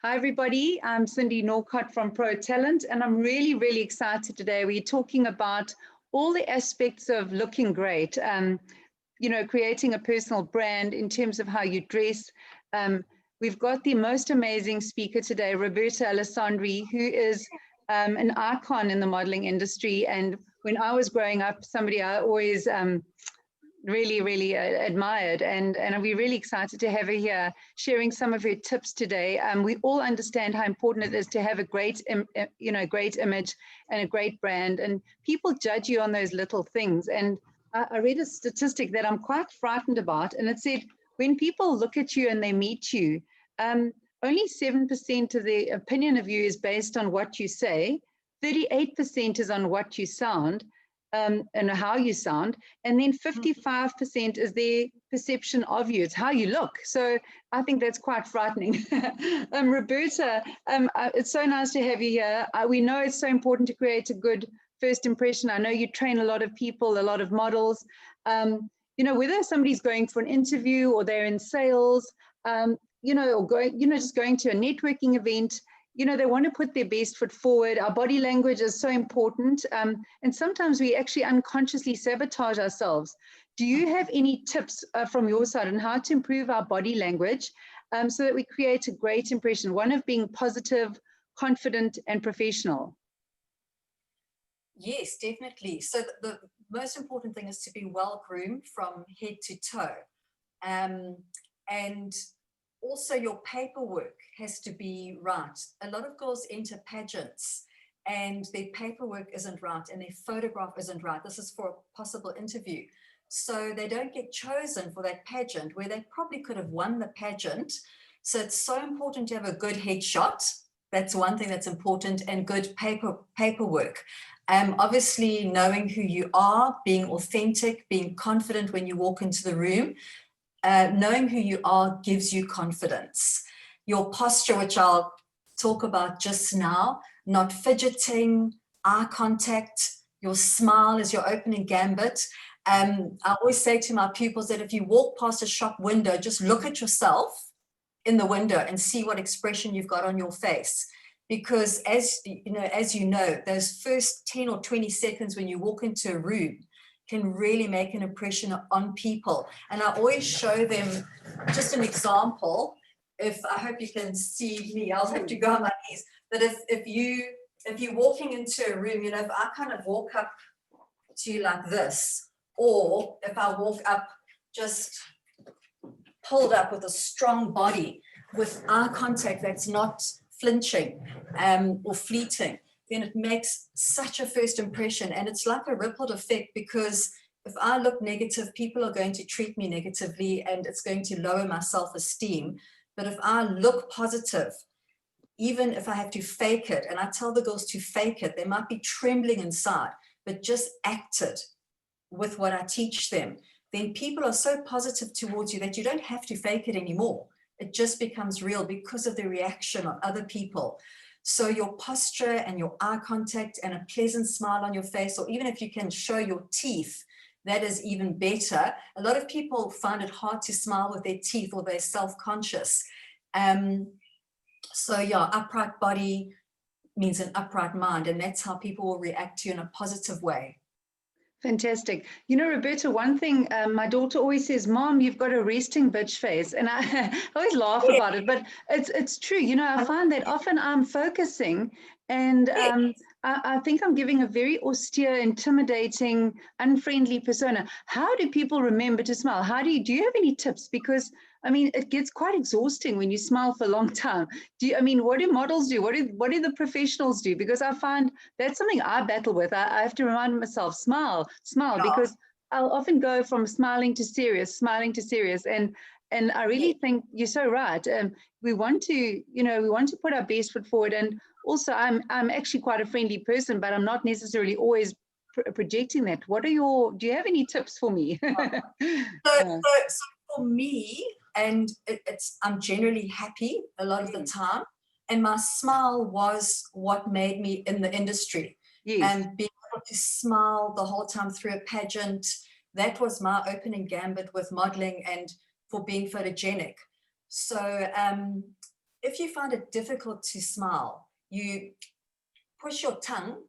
Hi, everybody. I'm Cindy Norcott from Pro Talent, and I'm really, really excited today. We're talking about all the aspects of looking great, creating a personal brand in terms of how you dress. We've got the most amazing speaker today, Roberta Alessandri, who is an icon in the modeling industry. And when I was growing up, somebody I always really admired, and we're really excited to have her here sharing some of her tips today. We all understand how important it is to have a great image and a great brand, and people judge you on those little things. And I read a statistic that I'm quite frightened about, and it said when people look at you and they meet you, only 7% of their opinion of you is based on what you say, 38% is on what you sound, and how you sound, and then 55% is their perception of you. It's how you look. So I think that's quite frightening. Roberta, it's so nice to have you here. We know it's so important to create a good first impression. I know you train a lot of people, a lot of models. Whether somebody's going for an interview or they're in sales, or just going to a networking event, they want to put their best foot forward. Our body language is so important. And sometimes we actually unconsciously sabotage ourselves. Do you have any tips from your side on how to improve our body language so that we create a great impression, one of being positive, confident, and professional? Yes, definitely. So the most important thing is to be well groomed from head to toe. And also your paperwork has to be right. A lot of girls enter pageants and their paperwork isn't right and their photograph isn't right. This is for a possible interview. So they don't get chosen for that pageant where they probably could have won the pageant. So it's so important to have a good headshot. That's one thing that's important, and good paperwork. Obviously knowing who you are, being authentic, being confident when you walk into the room. Knowing who you are gives you confidence. Your posture, which I'll talk about just now, not fidgeting, eye contact, your smile is your opening gambit. I always say to my pupils that if you walk past a shop window, just look at yourself in the window and see what expression you've got on your face. Because as you know, those first 10 or 20 seconds when you walk into a room can really make an impression on people. And I always show them just an example. I hope you can see me, I'll have to go on my knees. But if you're walking into a room, if I kind of walk up to you like this, or if I walk up just pulled up with a strong body, with eye contact that's not flinching or fleeting, then it makes such a first impression. And it's like a ripple effect, because if I look negative, people are going to treat me negatively and it's going to lower my self-esteem. But if I look positive, even if I have to fake it, and I tell the girls to fake it, they might be trembling inside, but just act it with what I teach them, then people are so positive towards you that you don't have to fake it anymore. It just becomes real because of the reaction of other people. So your posture and your eye contact and a pleasant smile on your face, or even if you can show your teeth, that is even better. A lot of people find it hard to smile with their teeth, or they're self-conscious. So yeah, upright body means an upright mind, and that's how people will react to you in a positive way. Fantastic. Roberta, one thing my daughter always says, Mom, you've got a resting bitch face. And I always laugh about it, but it's true. I find that often I'm focusing and I think I'm giving a very austere, intimidating, unfriendly persona. How do people remember to smile? Do you have any tips? Because it gets quite exhausting when you smile for a long time. What do models do? What do the professionals do? Because I find that's something I battle with. I have to remind myself, smile, because I'll often go from smiling to serious. And I really think you're so right. We want to put our best foot forward. And also I'm actually quite a friendly person, but I'm not necessarily always projecting that. Do you have any tips for me? So for me, and I'm generally happy a lot of the time, and my smile was what made me in the industry. Yes. And being able to smile the whole time through a pageant, that was my opening gambit with modeling and for being photogenic. So if you find it difficult to smile, you push your tongue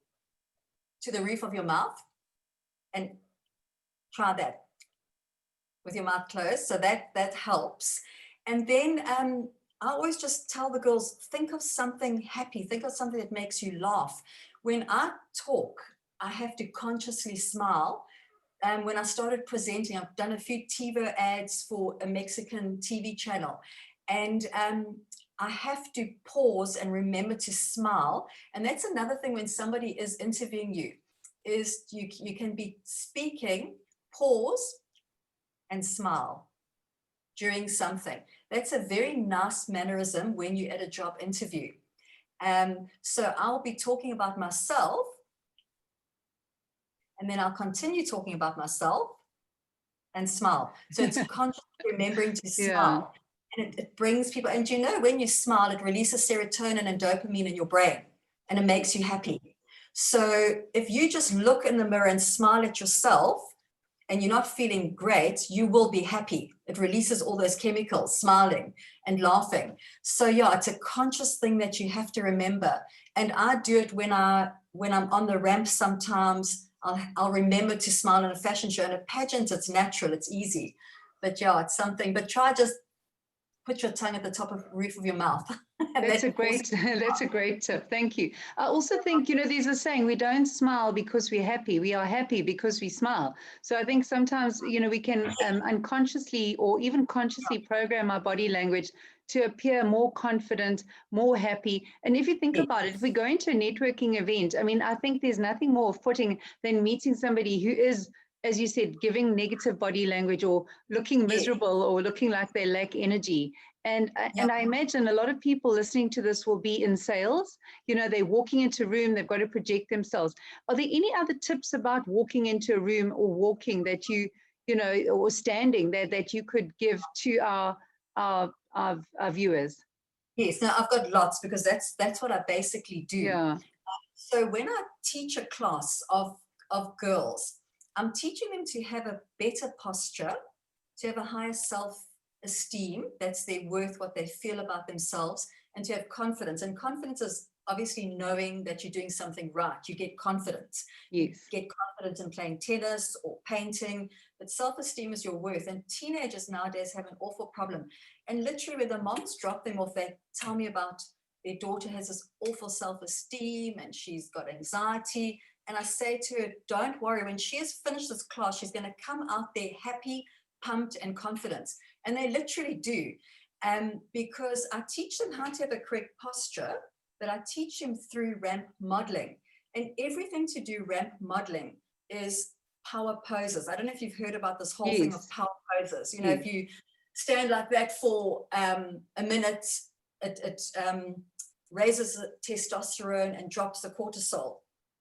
to the roof of your mouth and try that with your mouth closed. So that helps. And then I always just tell the girls, think of something happy, think of something that makes you laugh. When I talk, I have to consciously smile. When I started presenting, I've done a few TiVo ads for a Mexican TV channel. And I have to pause and remember to smile. And that's another thing when somebody is interviewing you, is you can be speaking, pause, and smile during something. That's a very nice mannerism when you're at a job interview. So I'll be talking about myself, and then I'll continue talking about myself and smile. So it's consciously remembering to smile. Yeah. And it brings people, and you know, when you smile, it releases serotonin and dopamine in your brain, and it makes you happy. So if you just look in the mirror and smile at yourself, and you're not feeling great, you will be happy. It releases all those chemicals, smiling and laughing. So yeah, it's a conscious thing that you have to remember. And I do it when I'm on the ramp sometimes. I'll remember to smile in a fashion show. In a pageant, it's natural, it's easy. But yeah, it's something. But try just put your tongue at the top of the roof of your mouth. That's a great tip. Thank you. I also think, you know, there's a saying, we don't smile because we're happy. We are happy because we smile. So I think sometimes, you know, we can unconsciously or even consciously program our body language to appear more confident, more happy. And if you think about it, if we go into a networking event, I mean, I think there's nothing more off-putting than meeting somebody who is, as you said, giving negative body language or looking miserable or looking like they lack energy. And I imagine a lot of people listening to this will be in sales. You know, they're walking into a room, they've got to project themselves. Are there any other tips about walking into a room or walking that you know, or standing that you could give to our viewers? Yes, now I've got lots, because that's what I basically do. Yeah. So when I teach a class of girls, I'm teaching them to have a better posture, to have a higher self-esteem, that's their worth, what they feel about themselves, and to have confidence. And confidence is obviously knowing that you're doing something right. You get confidence. Yes. You get confidence in playing tennis or painting, but self-esteem is your worth. And teenagers nowadays have an awful problem. And literally when the moms drop them off, they tell me about their daughter has this awful self-esteem and she's got anxiety. And I say to her, don't worry, when she has finished this class, she's going to come out there happy, pumped, and confident. And they literally do. Because I teach them how to have a correct posture, but I teach them through ramp modeling. And everything to do ramp modeling is power poses. I don't know if you've heard about this whole thing of power poses. You know, if you stand like that for a minute, it raises the testosterone and drops the cortisol.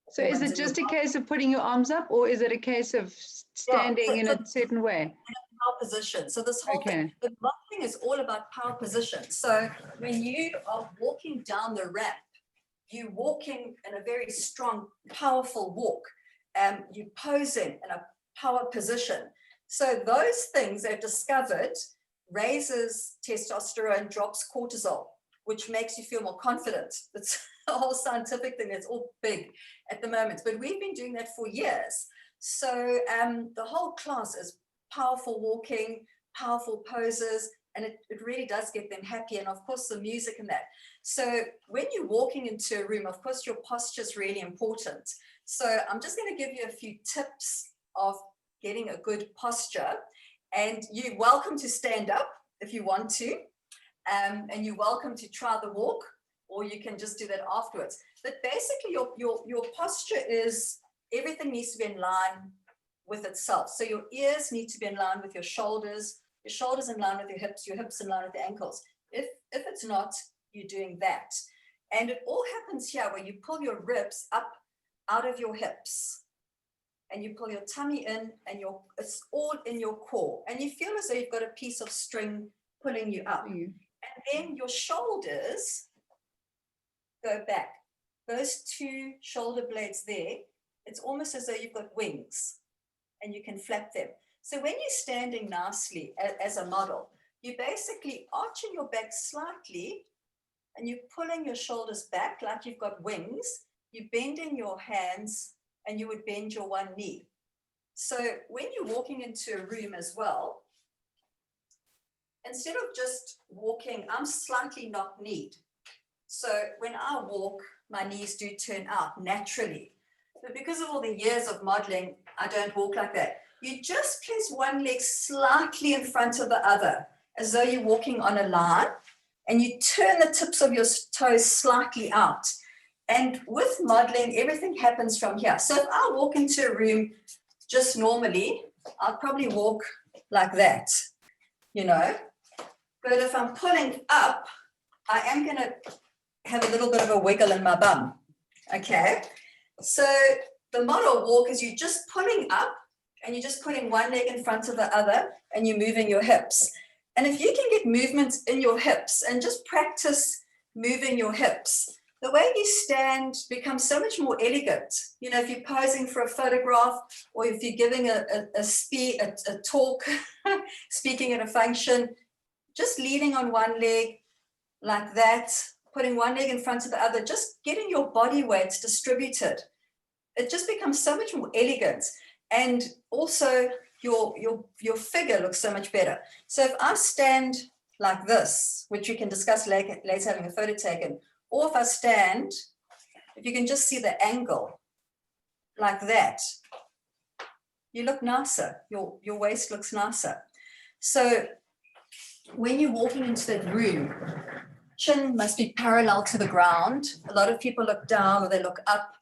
So is it just a case of putting your arms up, or is it a case of standing in a certain way? In a power position. So this whole thing, the modeling is all about power position. So when you are walking down the ramp, you're walking in a very strong, powerful walk. You're posing in a power position. So those things they've discovered raises testosterone, drops cortisol, which makes you feel more confident. It's a whole scientific thing that's all big at the moment, but we've been doing that for years. So the whole class is powerful walking, powerful poses, and it really does get them happy. And of course, the music and that. So when you're walking into a room, of course, your posture is really important. So I'm just going to give you a few tips of getting a good posture. And you're welcome to stand up if you want to. And you're welcome to try the walk, or you can just do that afterwards. But basically, your posture is, everything needs to be in line with itself. So your ears need to be in line with your shoulders in line with your hips in line with the ankles. If it's not, you're doing that. And it all happens here where you pull your ribs up out of your hips and you pull your tummy in, and it's all in your core. And you feel as though you've got a piece of string pulling you up. And then your shoulders go back. Those two shoulder blades there, it's almost as though you've got wings and you can flap them. So when you're standing nicely as a model, you're basically arching your back slightly and you're pulling your shoulders back like you've got wings. You bend in your hands and you would bend your one knee. So when you're walking into a room as well, instead of just walking, I'm slightly knock-kneed. So when I walk, my knees do turn out naturally. But because of all the years of modeling, I don't walk like that. You just place one leg slightly in front of the other, as though you're walking on a line, and you turn the tips of your toes slightly out. And with modeling, everything happens from here. So if I walk into a room just normally, I'll probably walk like that, you know. But if I'm pulling up, I am going to have a little bit of a wiggle in my bum, okay? So the model walk is you just pulling up and you're just putting one leg in front of the other and you're moving your hips. And if you can get movement in your hips and just practice moving your hips, the way you stand becomes so much more elegant. You know, if you're posing for a photograph or if you're giving a talk, speaking at a function, just leaning on one leg like that, putting one leg in front of the other, just getting your body weight distributed. It just becomes so much more elegant. And also your figure looks so much better. So if I stand like this, which we can discuss later having a photo taken, or if I stand, if you can just see the angle like that, you look nicer. Your waist looks nicer. So when you're walking into that room, chin must be parallel to the ground. A lot of people look down or they look up.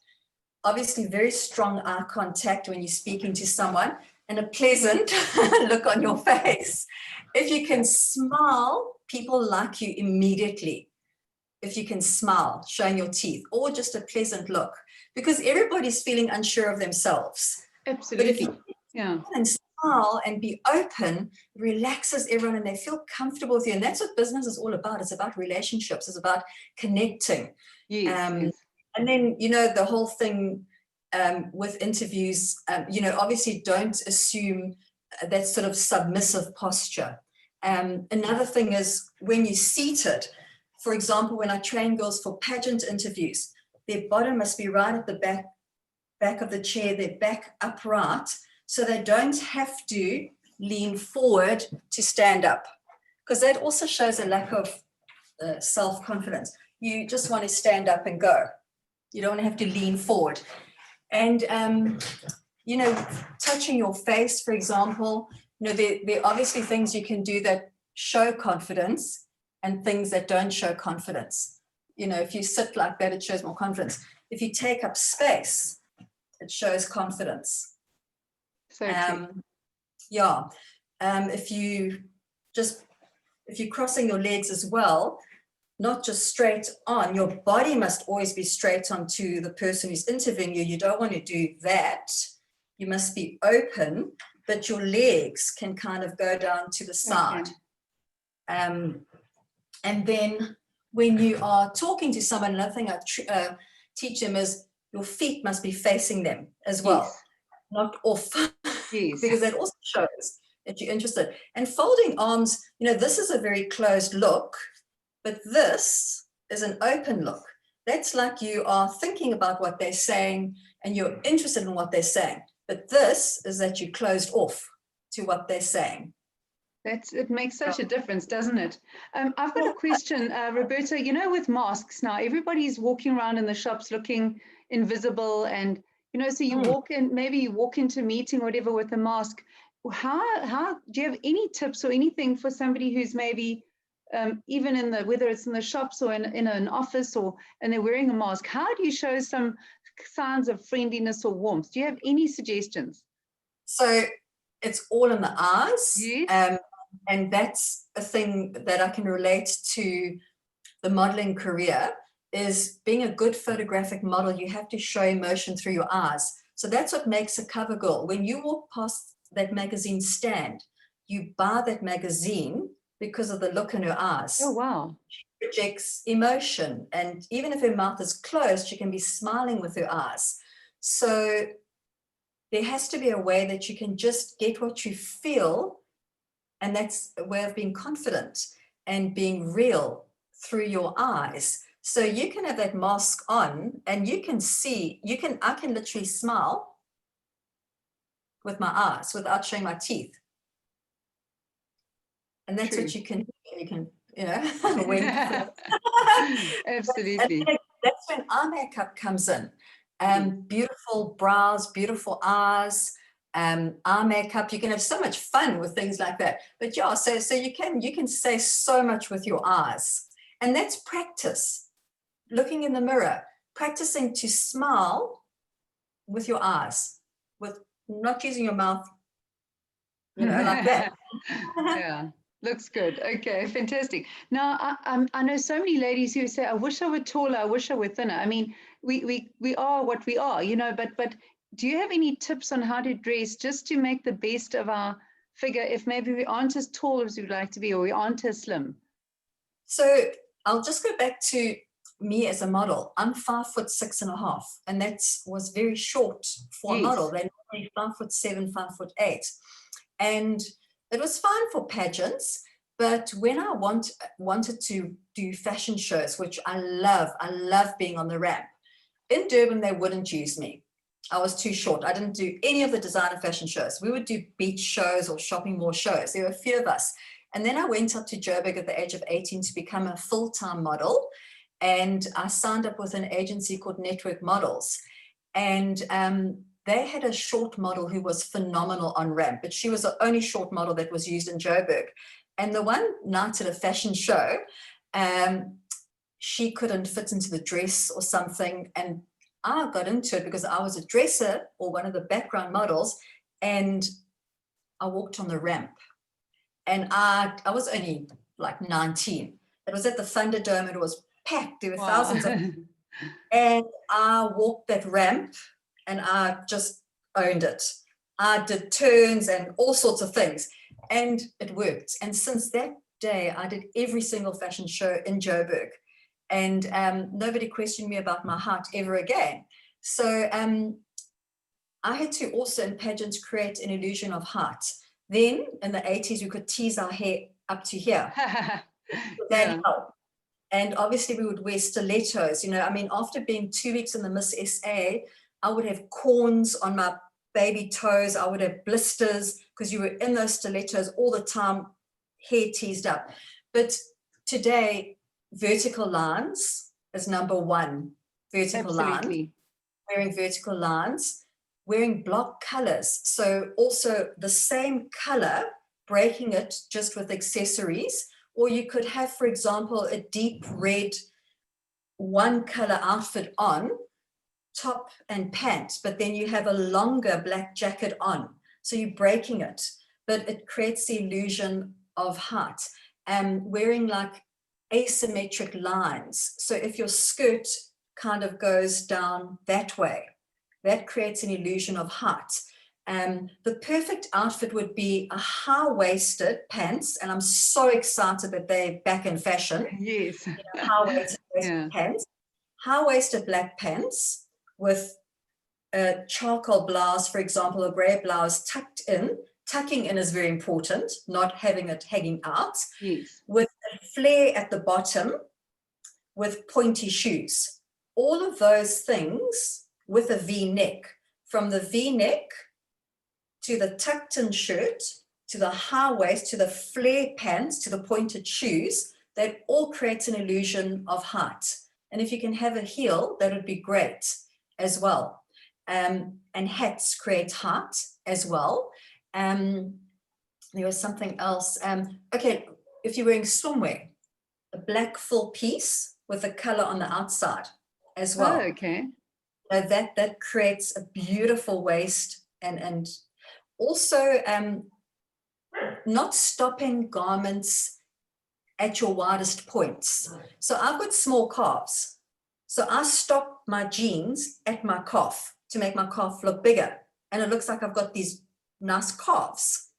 Obviously, very strong eye contact when you're speaking to someone and a pleasant look on your face. If you can smile, people like you immediately. If you can smile, showing your teeth, or just a pleasant look, because everybody's feeling unsure of themselves. Absolutely. But if you can smile and be open, relaxes everyone and they feel comfortable with you. And that's what business is all about. It's about relationships. It's about connecting. Yes. And then, you know, the whole thing with interviews, you know, obviously don't assume that sort of submissive posture. Another thing is when you're seated, for example, when I train girls for pageant interviews, their bottom must be right at the back of the chair, their back upright, so they don't have to lean forward to stand up, because that also shows a lack of self-confidence. You just want to stand up and go. You don't want to have to lean forward. And, you know, touching your face, for example, you know, there are obviously things you can do that show confidence and things that don't show confidence. You know, if you sit like that, it shows more confidence. If you take up space, it shows confidence. So true. Yeah. If you're crossing your legs as well, not just straight on, your body must always be straight on to the person who's interviewing you. You don't want to do that. You must be open, but your legs can kind of go down to the side. Okay. And then when you are talking to someone, another thing I teach them is your feet must be facing them as well, yes. Not off, yes. Because that also shows that you're interested. And folding arms, you know, this is a very closed look, but this is an open look. That's like you are thinking about what they're saying and you're interested in what they're saying. But this is that you closed off to what they're saying. It makes such a difference, doesn't it? I've got a question, Roberta. You know, with masks now, everybody's walking around in the shops looking invisible, and you know, so you walk in, maybe you walk into a meeting or whatever with a mask. How do you have any tips or anything for somebody who's maybe even in whether it's in the shops or in an office and they're wearing a mask? How do you show some signs of friendliness or warmth? Do you have any suggestions? So it's all in the eyes. Yes. And that's a thing that I can relate to the modeling career, is being a good photographic model, you have to show emotion through your eyes. So that's what makes a cover girl. When you walk past that magazine stand, you buy that magazine because of the look in her eyes. Oh, wow. She projects emotion. And even if her mouth is closed, she can be smiling with her eyes. So there has to be a way that you can just get what you feel. And that's a way of being confident and being real through your eyes. So you can have that mask on and you can see, I can literally smile with my eyes without showing my teeth. And that's True. what you can, wink. Absolutely. And that's when eye makeup comes in. Beautiful brows, beautiful eyes, eye makeup. You can have so much fun with things like that. But yeah, so you can say so much with your eyes. And that's practice. Looking in the mirror, practicing to smile with your eyes, with not using your mouth, like that. Yeah, looks good. Okay, fantastic. Now, I know so many ladies who say, I wish I were taller, I wish I were thinner. I mean, we are what we are, but do you have any tips on how to dress just to make the best of our figure if maybe we aren't as tall as we'd like to be or we aren't as slim? So I'll just go back to me as a model. I'm 5'6.5", and that was very short for a model. They're normally 5'7", 5'8". And it was fine for pageants, but when I wanted to do fashion shows, which I love being on the ramp. In Durban, they wouldn't use me. I was too short. I didn't do any of the designer fashion shows. We would do beach shows or shopping mall shows. There were a few of us. And then I went up to Joburg at the age of 18 to become a full-time model. And I signed up with an agency called Network Models. And they had a short model who was phenomenal on ramp, but she was the only short model that was used in Joburg. And the one night at a fashion show, she couldn't fit into the dress or something. And I got into it because I was a dresser or one of the background models, and I walked on the ramp. And I was only like 19. It was at the Thunderdome. It was packed. There were thousands of them. And I walked that ramp and I just owned it. I did turns and all sorts of things. And it worked. And since that day, I did every single fashion show in Joburg. And nobody questioned me about my height ever again. So I had to also in pageants create an illusion of height. Then in the 80s, we could tease our hair up to here. That helped. And obviously we would wear stilettos. After being 2 weeks in the Miss SA, I would have corns on my baby toes. I would have blisters because you were in those stilettos all the time, hair teased up. But today, vertical lines is number one. Vertical lines. Wearing vertical lines. Wearing block colors. So also the same color, breaking it just with accessories. Or you could have, for example, a deep red one color outfit on, top and pants, but then you have a longer black jacket on. So you're breaking it, but it creates the illusion of height. Wearing like asymmetric lines. So if your skirt kind of goes down that way, that creates an illusion of height. The perfect outfit would be a high-waisted pants, and I'm so excited that they're back in fashion. Yes. High-waisted pants, high-waisted black pants with a charcoal blouse, for example, a grey blouse tucked in. Tucking in is very important, not having it hanging out. Yes. With a flare at the bottom, with pointy shoes. All of those things with a V-neck. From the V-neck to the tucked in shirt, to the high waist, to the flare pants, to the pointed shoes, that all creates an illusion of height. And if you can have a heel, that would be great as well. And hats create height as well. There was something else. Okay, if you're wearing swimwear, a black full piece with a color on the outside as well. Oh, okay. So that creates a beautiful waist and also not stopping garments at your widest points. So I've got small calves. So I stop my jeans at my calf to make my calf look bigger. And it looks like I've got these nice calves,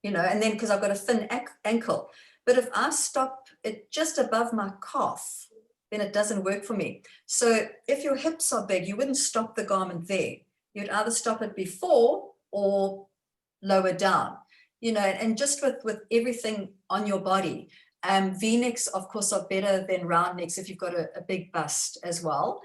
and then because I've got a thin ankle. But if I stop it just above my calf, then it doesn't work for me. So if your hips are big, you wouldn't stop the garment there. You'd either stop it before or lower down, and just with everything on your body. V-necks, of course, are better than round necks if you've got a big bust as well.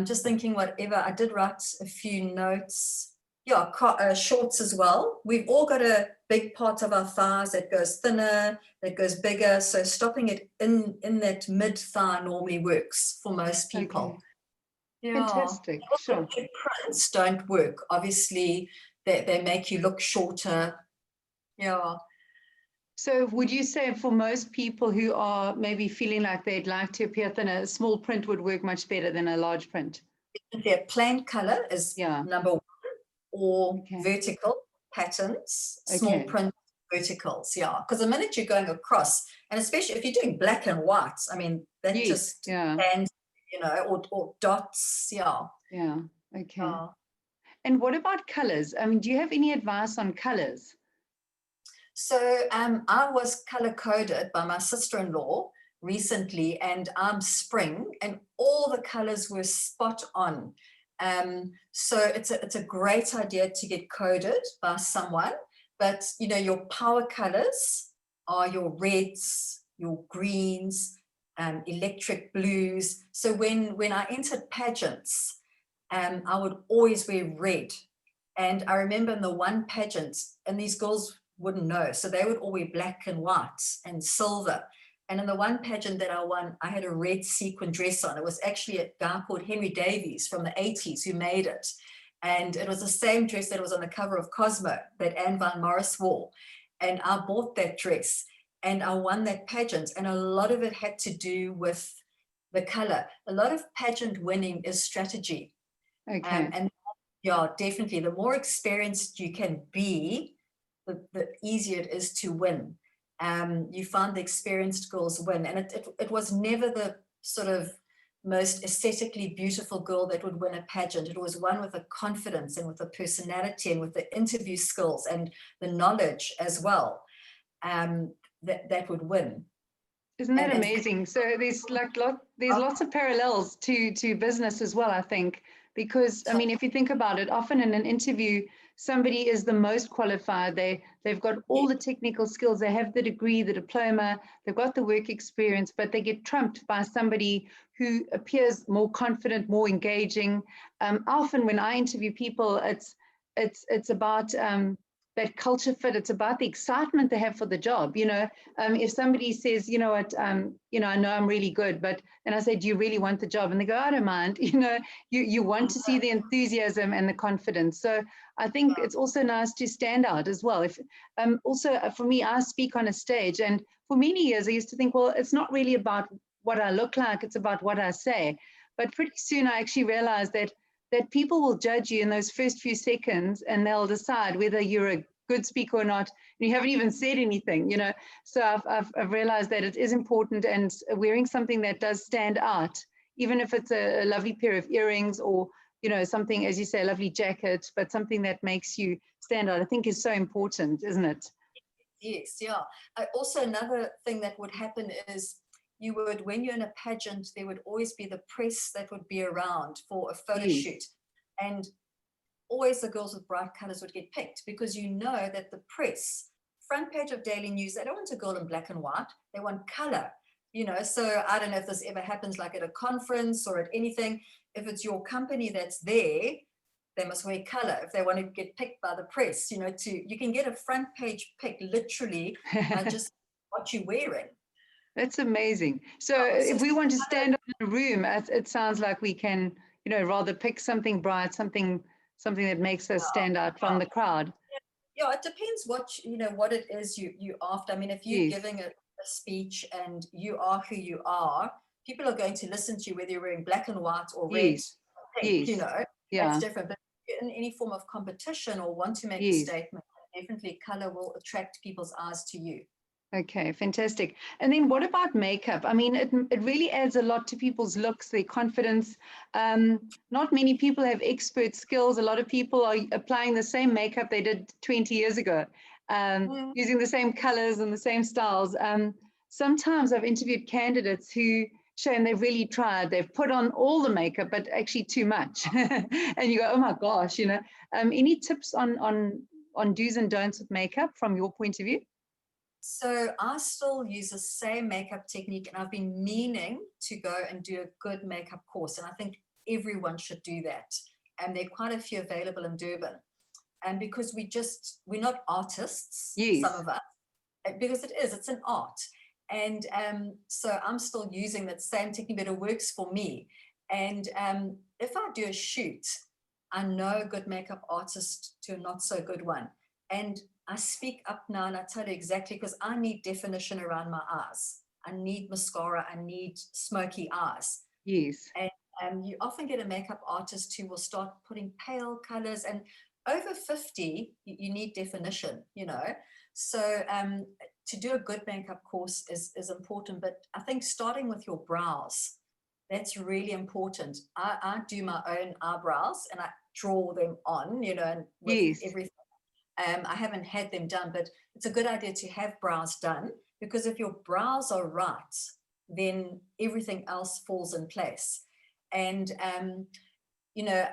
Just thinking whatever, I did write a few notes. Yeah, shorts as well. We've all got a big part of our thighs that goes thinner, that goes bigger. So stopping it in that mid thigh normally works for most people. Okay. Yeah. Fantastic. Sure. Prints don't work. Obviously, they make you look shorter. Yeah. So would you say for most people who are maybe feeling like they'd like to appear thinner, a small print would work much better than a large print? Their plain color is number one, or vertical patterns, small print verticals. Yeah, because the minute you're going across, and especially if you're doing black and white, I mean, that just stands, you know, or dots. Yeah. Yeah. Okay. And what about colors? I mean, do you have any advice on colors? So I was color coded by my sister-in-law recently, and I'm spring, and all the colors were spot on. So it's a great idea to get coded by someone, but you know, your power colors are your reds, your greens, electric blues. So when I entered pageants, I would always wear red. And I remember in the one pageant, and these girls wouldn't know, so they would all wear black and white and silver. And in the one pageant that I won, I had a red sequin dress on. It was actually a guy called Henry Davies from the 80s who made it. And it was the same dress that was on the cover of Cosmo that Anne Van Morris wore. And I bought that dress and I won that pageant. And a lot of it had to do with the color. A lot of pageant winning is strategy. And yeah, definitely. The more experienced you can be, the easier it is to win. You find the experienced girls win. And it was never the sort of most aesthetically beautiful girl that would win a pageant. It was one with a confidence and with a personality and with the interview skills and the knowledge as well, that would win. Isn't that amazing? So there's lots of parallels to business as well, I think, because I mean, if you think about it, often in an interview, somebody is the most qualified. They've got all the technical skills. They have the degree, the diploma. They've got the work experience, but they get trumped by somebody who appears more confident, more engaging. Often, when I interview people, it's about that culture fit. It's about the excitement they have for the job. You know, if somebody says, you know what, you know, I know I'm really good, but, and I say, do you really want the job? And they go, I don't mind. You know, you want to see the enthusiasm and the confidence. So I think it's also nice to stand out as well. If also for me, I speak on a stage, and for many years I used to think, well, it's not really about what I look like, it's about what I say. But pretty soon I actually realized that people will judge you in those first few seconds, and they'll decide whether you're a good speaker or not. And you haven't even said anything, you know. So I've realized that it is important, and wearing something that does stand out, even if it's a lovely pair of earrings or, you know, something, as you say, a lovely jacket, but something that makes you stand out, I think is so important, isn't it? Yes, yeah. Also, another thing that would happen is you would, when you're in a pageant, there would always be the press that would be around for a photo shoot. And always the girls with bright colors would get picked, because you know that the press, front page of Daily News, they don't want a girl in black and white. They want color, you know. So I don't know if this ever happens like at a conference or at anything. If it's your company that's there, they must wear color if they want to get picked by the press, you know. You can get a front page pick literally by just what you're wearing. That's amazing. So if we want to stand up in a room, it sounds like we can, you know, rather pick something bright, something that makes us stand out from the crowd. Yeah, it depends what, you know, what it is you after. I mean, if you're giving a speech and you are who you are, people are going to listen to you whether you're wearing black and white or red, pink, you know. That's different. But in any form of competition or want to make a statement, definitely color will attract people's eyes to you. Okay, fantastic. And then what about makeup? I mean, it really adds a lot to people's looks, their confidence. Not many people have expert skills. A lot of people are applying the same makeup they did 20 years ago, using the same colors and the same styles. Sometimes I've interviewed candidates who show, and they've really tried, they've put on all the makeup, but actually too much. And you go, oh my gosh, you know. Any tips on do's and don'ts with makeup from your point of view? So I still use the same makeup technique, and I've been meaning to go and do a good makeup course. And I think everyone should do that. And there are quite a few available in Durban. And because we're not artists, some Yes. of us, because it's an art. And so I'm still using that same technique, but it works for me. And if I do a shoot, I know a good makeup artist to a not so good one. And I speak up now and I tell you exactly, because I need definition around my eyes. I need mascara. I need smoky eyes. Yes. And you often get a makeup artist who will start putting pale colors, and over 50, you need definition, you know. So to do a good makeup course is important, but I think starting with your brows, that's really important. I do my own eyebrows and I draw them on, you know, and with Yes. everything. I haven't had them done, but it's a good idea to have brows done, because if your brows are right, then everything else falls in place. And, you know,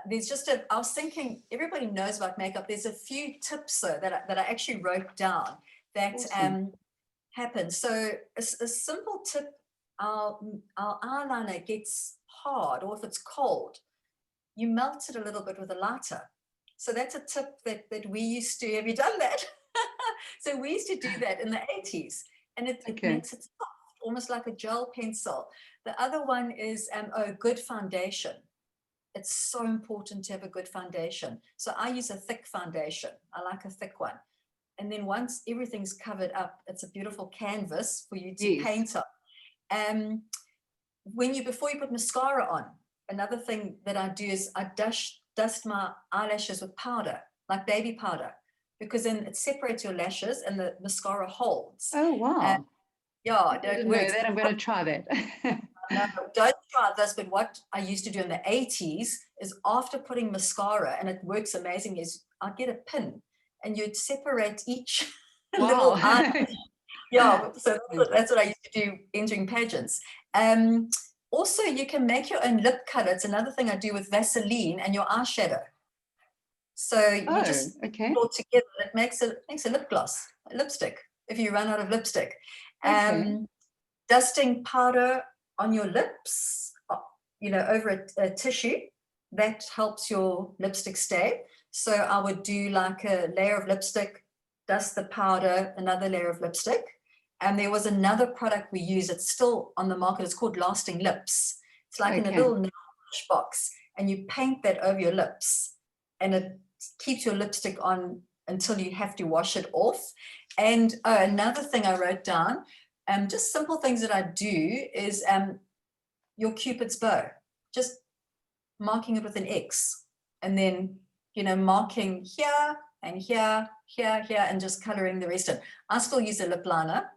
there's just I was thinking, everybody knows about makeup. There's a few tips though that I actually wrote down that Awesome. happen. So a simple tip, our eyeliner gets hard, or if it's cold, you melt it a little bit with a lighter. So that's a tip that we used to. Have you done that? So we used to do that in the 80s, and it makes it soft, almost like a gel pencil. The other one is good foundation. It's so important to have a good foundation. So I use a thick foundation. I like a thick one. And then once everything's covered up, it's a beautiful canvas for you to paint on. Before you put mascara on, another thing that I do is I dust my eyelashes with powder, like baby powder, because then it separates your lashes and the mascara holds. Oh, wow. Yeah, I didn't know that. I'm going to try that. No, don't try this, but what I used to do in the 80s is, after putting mascara, and it works amazing, is I'd get a pin and you'd separate each little eye. Yeah, so that's what I used to do entering pageants. Also, you can make your own lip color. It's another thing I do with Vaseline and your eyeshadow. So you just put it all together. It makes a lip gloss, a lipstick, if you run out of lipstick. Dusting powder on your lips, you know, over a tissue, that helps your lipstick stay. So I would do like a layer of lipstick, dust the powder, another layer of lipstick. And there was another product we use, it's still on the market, it's called Lasting Lips. It's like in a little nail polish box, and you paint that over your lips, and it keeps your lipstick on until you have to wash it off. And another thing I wrote down, just simple things that I do, is your Cupid's bow, just marking it with an X, and then, you know, marking here and here, here, here, and just coloring the rest in. I still use a lip liner.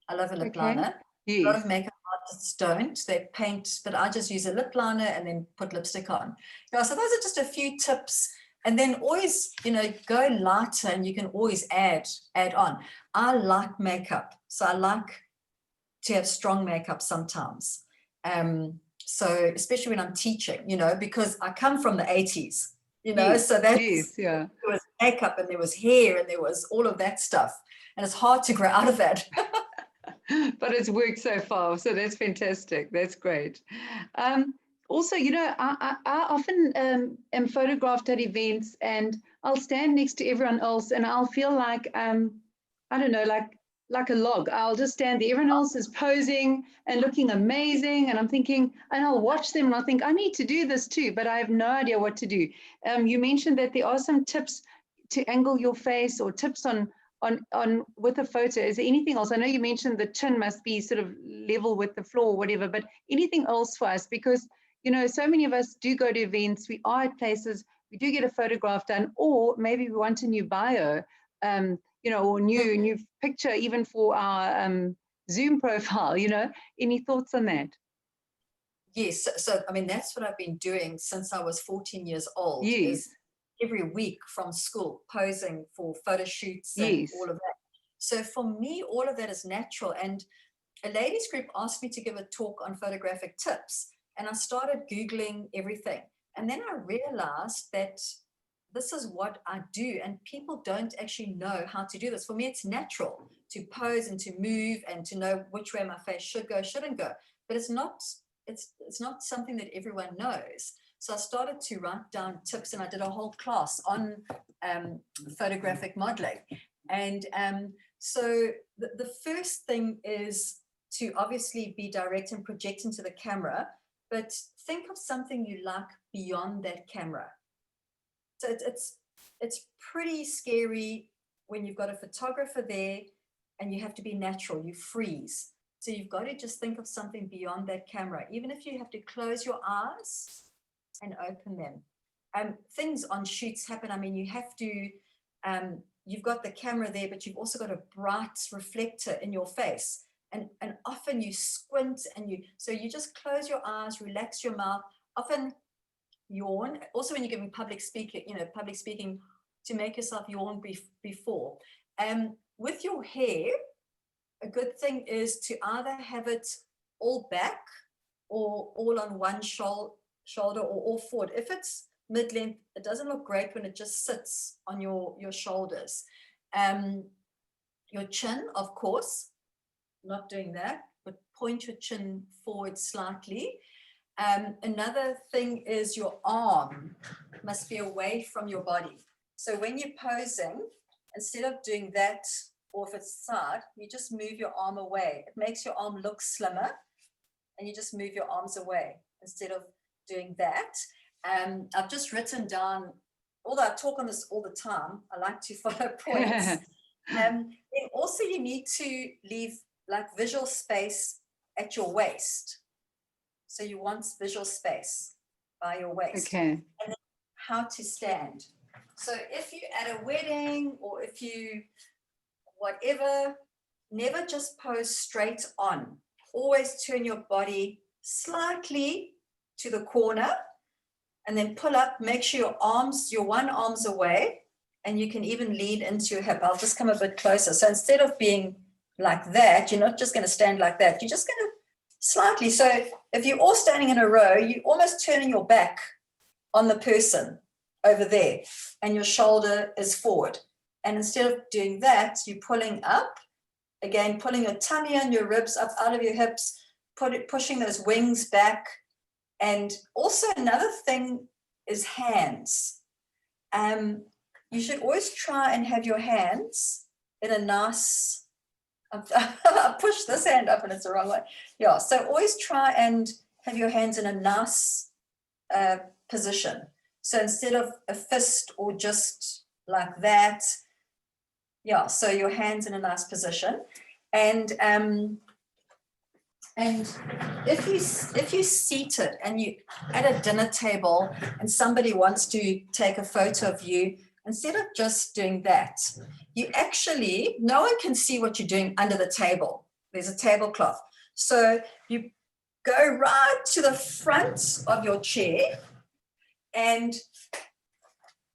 I love a lip liner. A lot of makeup artists don't. They paint, but I just use a lip liner and then put lipstick on. Yeah, so those are just a few tips. And then always, you know, go lighter, and you can always add on. I like makeup, so I like to have strong makeup sometimes. So especially when I'm teaching, you know, because I come from the 80s, you know, so that's, there was makeup and there was hair and there was all of that stuff. And it's hard to grow out of that. But it's worked so far. So that's fantastic. That's great. Also, you know, I often am photographed at events, and I'll stand next to everyone else and I'll feel like, I don't know, like a log. I'll just stand there. Everyone else is posing and looking amazing. And I'm thinking, and I'll watch them and I'll think, I need to do this too, but I have no idea what to do. You mentioned that there are some tips to angle your face, or tips on with a photo. Is there anything else? I know you mentioned the chin must be sort of level with the floor or whatever, but anything else for us? Because, you know, so many of us do go to events, we are at places, we do get a photograph done, or maybe we want a new bio, you know, or new picture even for our Zoom profile, you know. Any thoughts on that? Yes, so I mean, that's what I've been doing since I was 14 years old, is every week from school posing for photo shoots and all of that. So for me, all of that is natural. And a ladies group asked me to give a talk on photographic tips, and I started Googling everything. And then I realized that this is what I do. And people don't actually know how to do this. For me, it's natural to pose and to move and to know which way my face should go, shouldn't go. But it's not something that everyone knows. So I started to write down tips, and I did a whole class on photographic modeling. And so the first thing is to obviously be direct and project into the camera, but think of something you like beyond that camera. So it's pretty scary when you've got a photographer there and you have to be natural, you freeze. So you've got to just think of something beyond that camera, even if you have to close your eyes and open them. Things on shoots happen. I mean, you have to, you've got the camera there, but you've also got a bright reflector in your face. And often you squint so you just close your eyes, relax your mouth, often yawn. Also, when you're giving public speaking, to make yourself yawn before. With your hair, a good thing is to either have it all back or all on one shoulder or all forward. If it's mid-length, it doesn't look great when it just sits on your shoulders. Your chin, of course, not doing that, but point your chin forward slightly. Another thing is your arm must be away from your body. So when you're posing, instead of doing that, or if it's side, you just move your arm away. It makes your arm look slimmer, and you just move your arms away instead of doing that. I've just written down, although I talk on this all the time, I like to follow points. And also you need to leave like visual space at your waist. So you want visual space by your waist. Okay. And then how to stand. So if you're at a wedding or if you, whatever, never just pose straight on. Always turn your body slightly to the corner and then pull up, make sure your one arm's away, and you can even lean into your hip. I'll just come a bit closer. So instead of being like that, you're not just going to stand like that. You're just going to slightly. So if you're all standing in a row, you're almost turning your back on the person over there and your shoulder is forward. And instead of doing that, you're pulling up, again, pulling your tummy and your ribs up out of your hips, pushing those wings back. And also another thing is hands. You should always try and have your hands in a nice, I push this hand up and it's the wrong way. Yeah, so always try and have your hands in a nice position. So instead of a fist or just like that, yeah, so your hands in a nice position. And if you're seated and you at a dinner table and somebody wants to take a photo of you, instead of just doing that, you actually, no one can see what you're doing under the table. There's a tablecloth. So you go right to the front of your chair and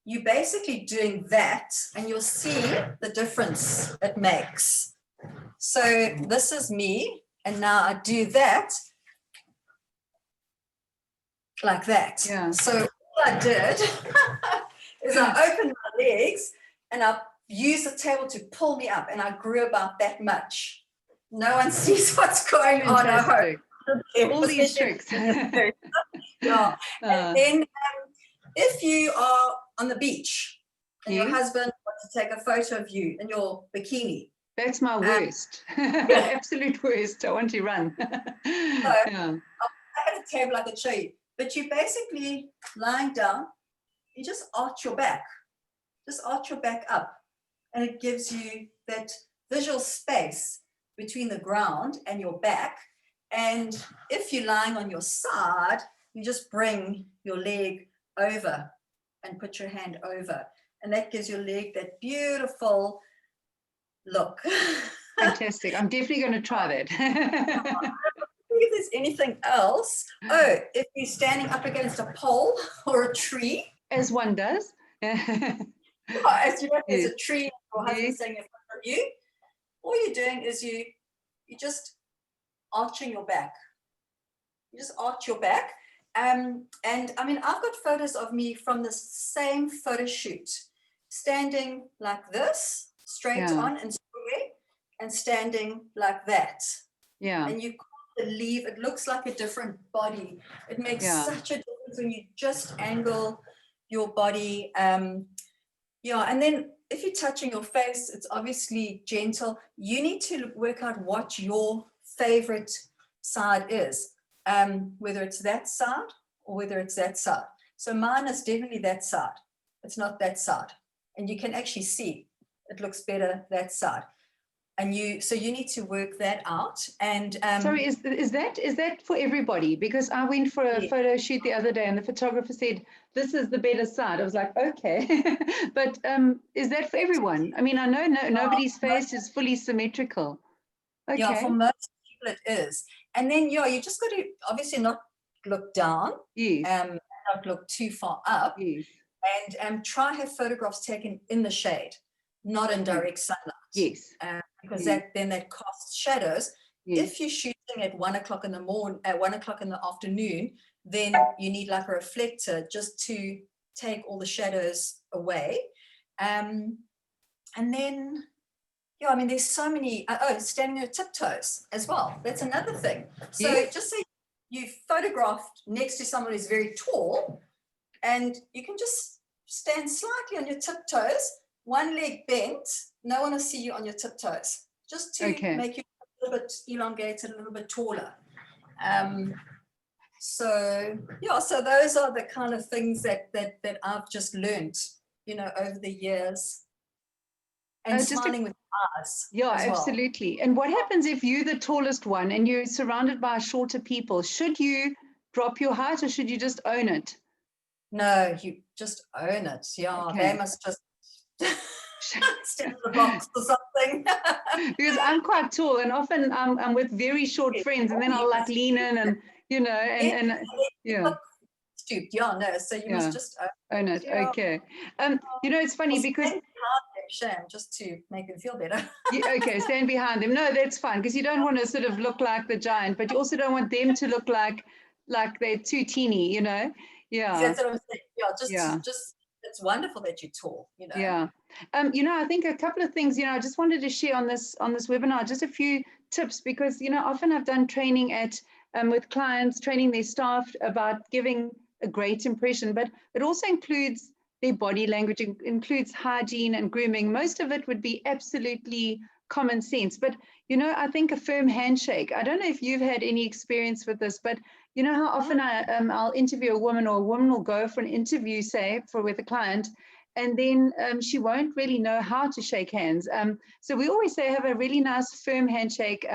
you're basically doing that, and you'll see the difference it makes. So this is me, and now I do that like that. Yeah. So all I did is I opened my legs and I used the table to pull me up, and I grew about that much. No one sees what's going on. I hope. All these tricks. Yeah. And then if you are on the beach and your husband wants to take a photo of you in your bikini. That's my worst. Absolute worst. I want to run. So I had a table I could show you, but you basically lying down, you just arch your back. Just arch your back up, and it gives you that visual space between the ground and your back. And if you're lying on your side, you just bring your leg over and put your hand over, and that gives your leg that beautiful look. Fantastic. I'm definitely going to try that. If there's anything else, if you're standing up against a pole or a tree, as one does. as you know, there's a tree and your husband's standing in front of you, all you're doing is you just arching your back. You just arch your back, And I mean, I've got photos of me from the same photo shoot, standing like this, straight on and square, and standing like that. Yeah. And you can't believe it looks like a different body. It makes such a difference when you just angle your body. Yeah, and then if you're touching your face, it's obviously gentle. You need to work out what your favorite side is, whether it's that side or whether it's that side. So mine is definitely that side. It's not that side. And you can actually see it looks better that side. And so you need to work that out. And sorry, is that for everybody? Because I went for a photo shoot the other day and the photographer said, this is the better side. I was like, okay. But is that for everyone? I mean, I know nobody's face is fully symmetrical. Okay. Yeah, for most people it is. And then, yeah, you just got to obviously not look down. Yes. Not look too far up. Yes. And try have photographs taken in the shade, not in direct sunlight. Yes. Because that casts shadows. If you're shooting at 1 o'clock in the morning, at 1 o'clock in the afternoon, then you need like a reflector just to take all the shadows away. And then, yeah, I mean, there's so many, standing on your tiptoes as well. That's another thing. So just say you photographed next to someone who's very tall, and you can just stand slightly on your tiptoes, one leg bent. No one will see you on your tiptoes, just to make you a little bit elongated, a little bit taller. So those are the kind of things that I've just learned, over the years. And smiling with eyes. Yeah, absolutely. And what happens if you're the tallest one and you're surrounded by shorter people? Should you drop your height or should you just own it? No, you just own it. Yeah, they must just step in the box or something. Because I'm quite tall and often I'm with very short friends and then I'll like lean in and, Stooped. Yeah, no, so you must just own it. Yeah. Okay. It's funny because shame just to make them feel better. Okay, stand behind them. No, that's fine because you don't want to sort of look like the giant, but you also don't want them to look like they're too teeny, Yeah. That's what I'm saying. Just it's wonderful that you're tall, Yeah. I think a couple of things, I just wanted to share on this webinar, just a few tips because, often I've done training with clients, training their staff about giving a great impression, but it also includes their body language, includes hygiene and grooming. Most of it would be absolutely common sense. But, I think a firm handshake, I don't know if you've had any experience with this, but you know how often I'll interview a woman or a woman will go for an interview, say, with a client, and then she won't really know how to shake hands. So we always say have a really nice firm handshake,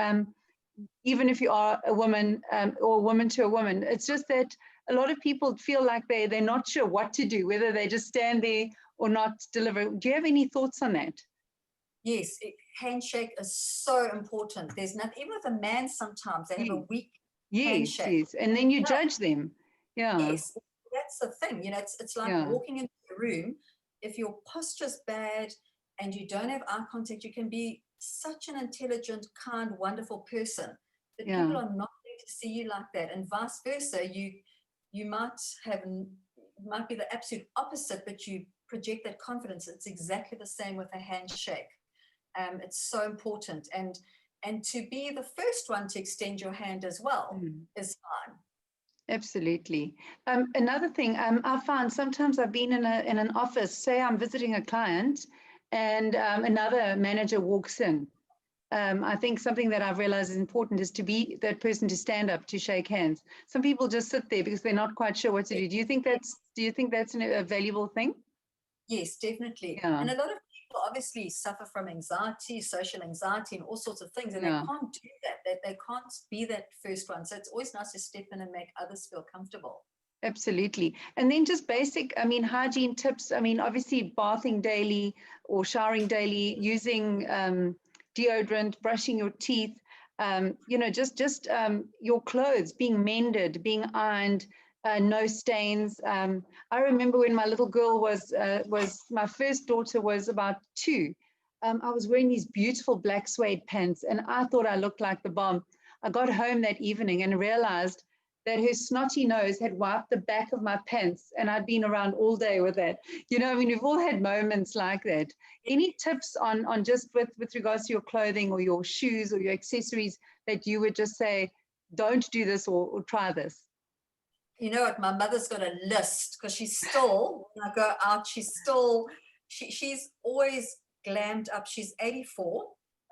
even if you are a woman or a woman to a woman. It's just that a lot of people feel like they're not sure what to do, whether they just stand there or not deliver. Do you have any thoughts on that? Yes, handshake is so important. There's nothing, even with a man sometimes, they have a weak handshake. Yes, and then you judge them. Yeah. Yes, that's the thing. It's like walking into a room. If your posture's bad and you don't have eye contact, you can be such an intelligent, kind, wonderful person, but people are not going to see you like that, and vice versa. You might be the absolute opposite, but you project that confidence. It's exactly the same with a handshake. It's so important, and to be the first one to extend your hand as well is fine. Absolutely. Another thing I found sometimes I've been in an office, say I'm visiting a client, and another manager walks in. I think something that I've realized is important is to be that person to stand up to shake hands. Some people just sit there because they're not quite sure what to do. Do you think that's a valuable thing? Yes, definitely. Yeah. And a lot of people obviously suffer from anxiety, social anxiety, and all sorts of things, and they can't do that. They can't be that first one. So it's always nice to step in and make others feel comfortable. Absolutely. And then just basic, hygiene tips. Obviously bathing daily or showering daily, using deodorant, brushing your teeth, just your clothes being mended, being ironed, no stains. I remember when my little girl was my first daughter was about 2. I was wearing these beautiful black suede pants and I thought I looked like the bomb. I got home that evening and realized that her snotty nose had wiped the back of my pants, and I'd been around all day with that. You know, I mean, we've all had moments like that. Any tips on just with regards to your clothing or your shoes or your accessories that you would just say, don't do this or try this? You know what, my mother's got a list, because she's still, when I go out, she's still, she's always glammed up. She's 84.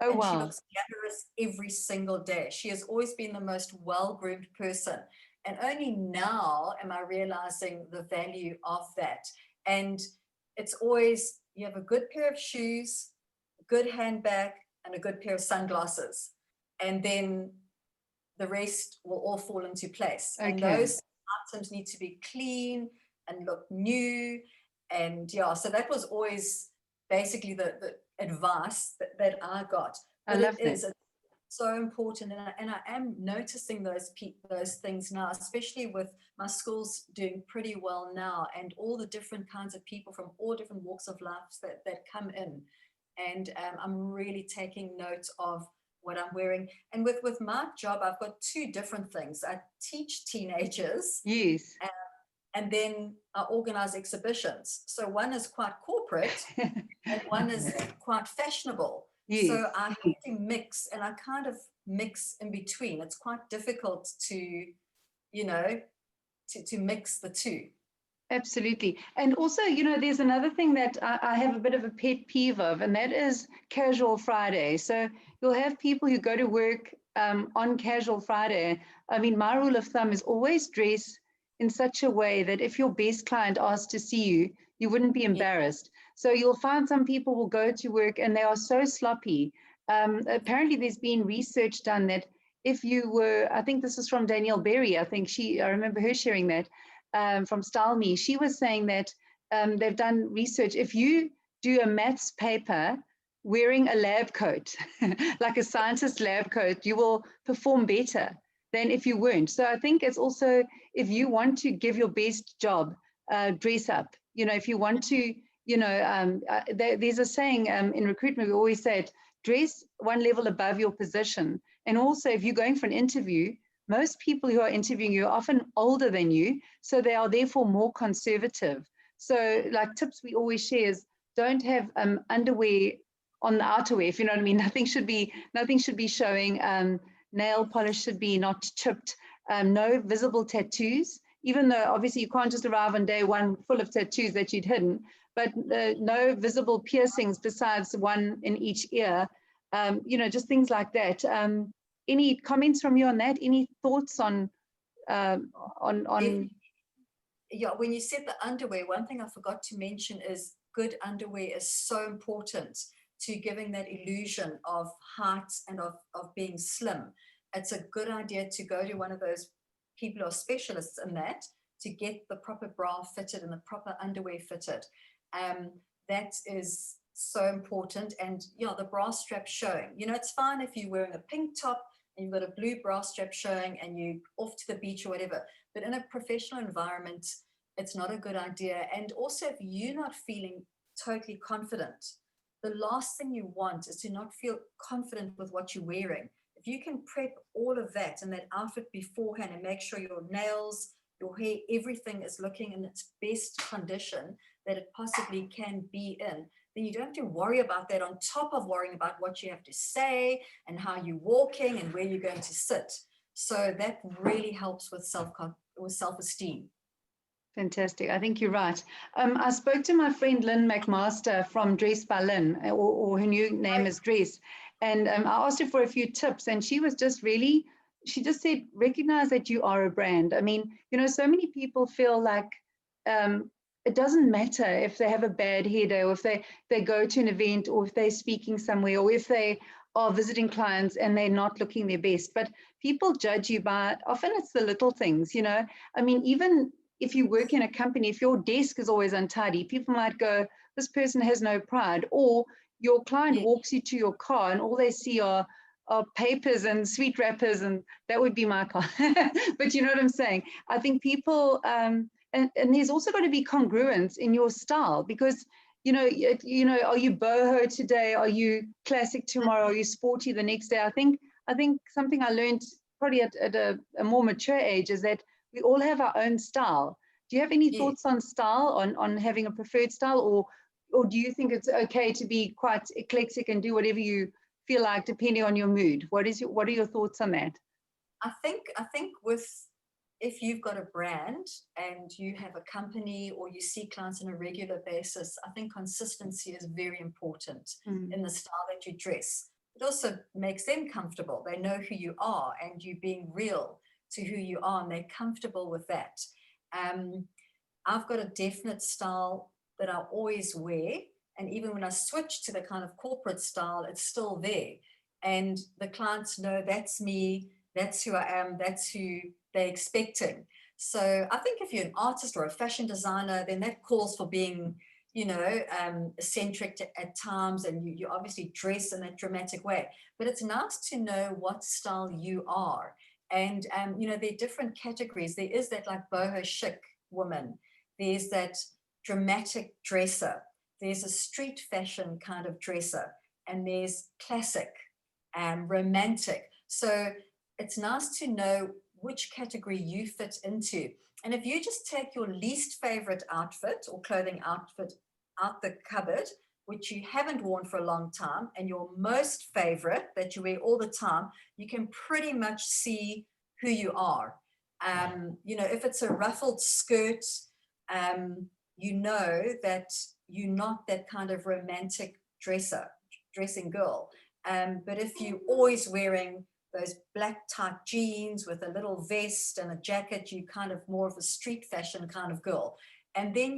Oh, and she wow. looks glamorous every single day. She has always been the most well-groomed person. And only now am I realizing the value of that. And it's always, you have a good pair of shoes, a good handbag, and a good pair of sunglasses. And then the rest will all fall into place. Okay. And those items need to be clean and look new. And yeah, so that was always basically the advice that I got. But I love it is that. so important, and I am noticing those things now, especially with my schools doing pretty well now, and all the different kinds of people from all different walks of life that come in. And I'm really taking note of what I'm wearing. And with my job, I've got two different things. I teach teenagers. Yes. And then I organize exhibitions. So one is quite corporate and one is quite fashionable. Yes. So I have to mix, and I kind of mix in between. It's quite difficult to, you know, to mix the two. Absolutely. And also, you know, there's another thing that I have a bit of a pet peeve of, and that is casual Friday. So you'll have people who go to work on casual Friday. I mean, my rule of thumb is always dress in such a way that if your best client asks to see you, you wouldn't be embarrassed. So you'll find some people will go to work and they are so sloppy. Apparently there's been research done that if you were, I think this is from Danielle Berry, I remember her sharing that from Style Me. She was saying that they've done research. If you do a maths paper wearing a lab coat, like a scientist lab coat, you will perform better than if you weren't. So I think it's also, if you want to give your best job, dress up. You know, if you want to, you know, there's a saying in recruitment, we always say it, dress one level above your position. And also, if you're going for an interview, most people who are interviewing you are often older than you, so they are therefore more conservative. So like tips we always share is don't have underwear on the outerwear, if you know what I mean. Nothing should be showing. Nail polish should be not chipped. No visible tattoos, even though obviously you can't just arrive on day one full of tattoos that you'd hidden, but no visible piercings besides one in each ear. You know, just things like that. Any comments from you on that? Any thoughts on? Yeah, when you said the underwear, one thing I forgot to mention is good underwear is so important to giving that illusion of height and of being slim. It's a good idea to go to one of those people who are specialists in that to get the proper bra fitted and the proper underwear fitted. That is so important. And yeah, the bra strap showing. You know, it's fine if you're wearing a pink top and you've got a blue bra strap showing and you're off to the beach or whatever. But in a professional environment, it's not a good idea. And also, if you're not feeling totally confident, the last thing you want is to not feel confident with what you're wearing. If you can prep all of that and that outfit beforehand and make sure your nails, your hair, everything is looking in its best condition that it possibly can be in, then you don't have to worry about that on top of worrying about what you have to say and how you're walking and where you're going to sit. So that really helps with self-esteem. Fantastic. I think you're right. I spoke to my friend Lynn McMaster from Dress by Lynn, or her new name is Dress. And I asked her for a few tips, and she was just really, she just said, recognize that you are a brand. I mean, you know, so many people feel like it doesn't matter if they have a bad hair day, or if they go to an event, or if they're speaking somewhere, or if they are visiting clients and they're not looking their best. But people judge you by, often it's the little things, you know. I mean, even if you work in a company, if your desk is always untidy, people might go, this person has no pride. Or your client walks you to your car and all they see are papers and sweet wrappers, and that would be my car. But you know what I'm saying? I think people, and there's also got to be congruence in your style, because, you know, are you boho today? Are you classic tomorrow? Are you sporty the next day? I think something I learned probably at a more mature age, is that we all have our own style. Do you have any Yeah. thoughts on style, on having a preferred style, or do you think it's okay to be quite eclectic and do whatever you feel like depending on your mood? What are your thoughts on that? I think with, if you've got a brand and you have a company or you see clients on a regular basis, I think consistency is very important in the style that you dress. It also makes them comfortable. They know who you are and you being real to who you are, and they're comfortable with that. I've got a definite style that I always wear, and even when I switch to the kind of corporate style, it's still there. And the clients know that's me, that's who I am, that's who they're expecting. So I think if you're an artist or a fashion designer, then that calls for being, eccentric at times, and you obviously dress in that dramatic way. But it's nice to know what style you are. And, there are different categories. There is that like boho chic woman. There's that dramatic dresser. There's a street fashion kind of dresser. And there's classic, romantic. So it's nice to know which category you fit into. And if you just take your least favorite outfit or clothing outfit out the cupboard, which you haven't worn for a long time, and your most favorite that you wear all the time, you can pretty much see who you are. If it's a ruffled skirt, you know that you're not that kind of romantic dressing girl. But if you're always wearing those black tight jeans with a little vest and a jacket, you kind of more of a street fashion kind of girl. And then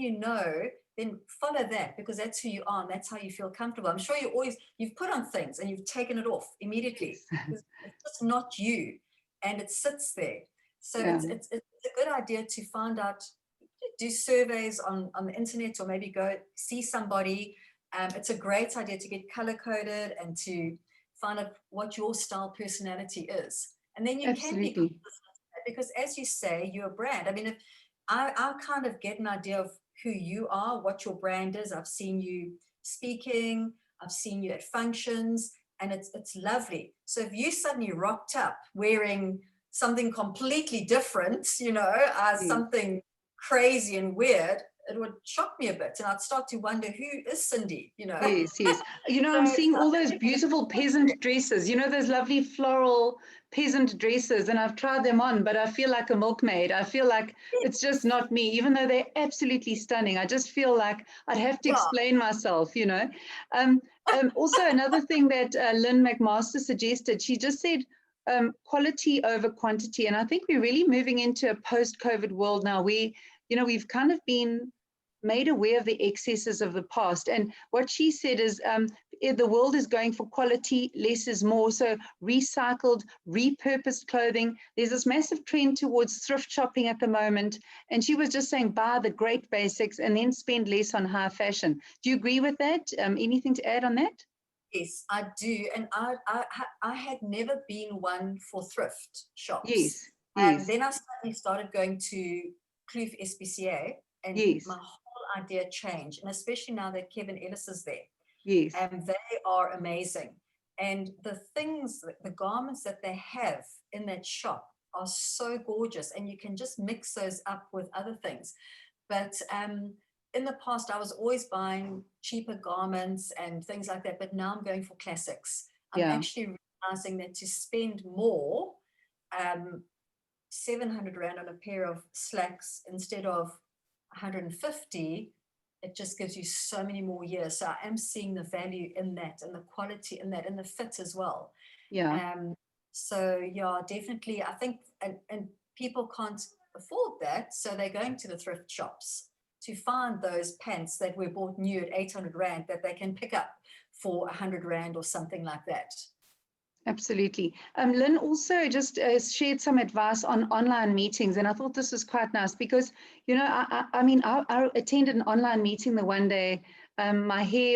then follow that, because that's who you are and that's how you feel comfortable. I'm sure you've put on things and you've taken it off immediately. It's just not you, and it sits there. So it's a good idea to find out, do surveys on the internet, or maybe go see somebody. It's a great idea to get color coded and to find out what your style personality is. And then you can be consistent, because as you say, you're a brand. I mean, if I kind of get an idea of who you are, what your brand is. I've seen you speaking, I've seen you at functions, and it's lovely. So if you suddenly rocked up wearing something completely different, something crazy and weird, it would shock me a bit, and I'd start to wonder, who is Cindy? Yes. I'm seeing all those beautiful peasant dresses, those lovely floral peasant dresses, and I've tried them on, but I feel like a milkmaid. I feel like it's just not me, even though they're absolutely stunning. I just feel like I'd have to explain myself. Also, another thing that Lynn McMaster suggested, she just said quality over quantity, and I think we're really moving into a post-COVID world now. We've kind of been made aware of the excesses of the past. And what she said is the world is going for quality, less is more. So recycled, repurposed clothing. There's this massive trend towards thrift shopping at the moment. And she was just saying, buy the great basics and then spend less on high fashion. Do you agree with that? Anything to add on that? Yes, I do. And I had never been one for thrift shops. Yes. Then I suddenly started going to Kloof SPCA, and my whole idea changed. And especially now that Kevin Ellis is there. Yes. And they are amazing. And the garments that they have in that shop are so gorgeous. And you can just mix those up with other things. But in the past, I was always buying cheaper garments and things like that. But now I'm going for classics. I'm actually realizing that to spend more, 700 Rand on a pair of slacks instead of 150, it just gives you so many more years. So I am seeing the value in that, and the quality in that, and the fit as well. So definitely, I think, and people can't afford that, so they're going to the thrift shops to find those pants that were bought new at 800 Rand that they can pick up for 100 Rand or something like that. Absolutely. Lynn also just shared some advice on online meetings, and I thought this was quite nice because, I attended an online meeting the one day. I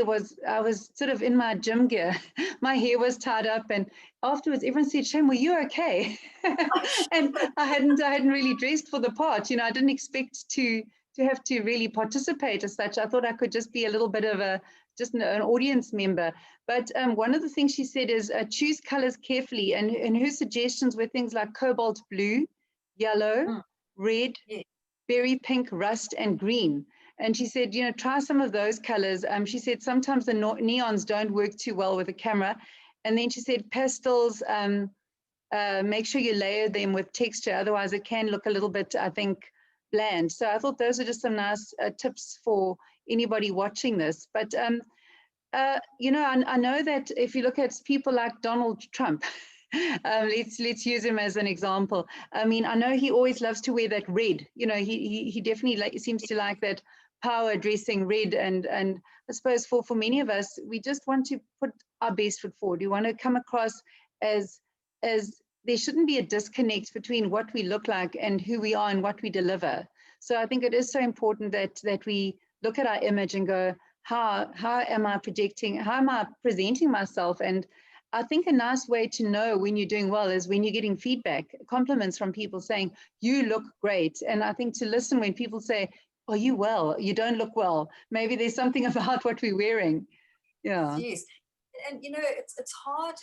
was sort of in my gym gear. My hair was tied up, and afterwards everyone said, "Shame, were you okay?" And I hadn't really dressed for the part. I didn't expect to to have to really participate as such. I thought I could just be a little bit of just an audience member. But one of the things she said is choose colors carefully. And her suggestions were things like cobalt blue, yellow, red, Yeah. berry pink, rust, and green. And she said, try some of those colors. She said sometimes the neons don't work too well with the camera. And then she said pastels, make sure you layer them with texture. Otherwise, it can look a little bit, I think, bland. So I thought those are just some nice tips for anybody watching this. But, I know that if you look at people like Donald Trump, let's use him as an example. I mean, I know he always loves to wear that red. He definitely seems to like that power dressing red. And I suppose for many of us, we just want to put our best foot forward. We want to come across as there shouldn't be a disconnect between what we look like and who we are and what we deliver. So I think it is so important that we look at our image and go, how am I projecting? How am I presenting myself? And I think a nice way to know when you're doing well is when you're getting feedback, compliments from people saying, you look great. And I think to listen when people say, are you well? You don't look well. Maybe there's something about what we're wearing. Yeah. Yes. And it's hard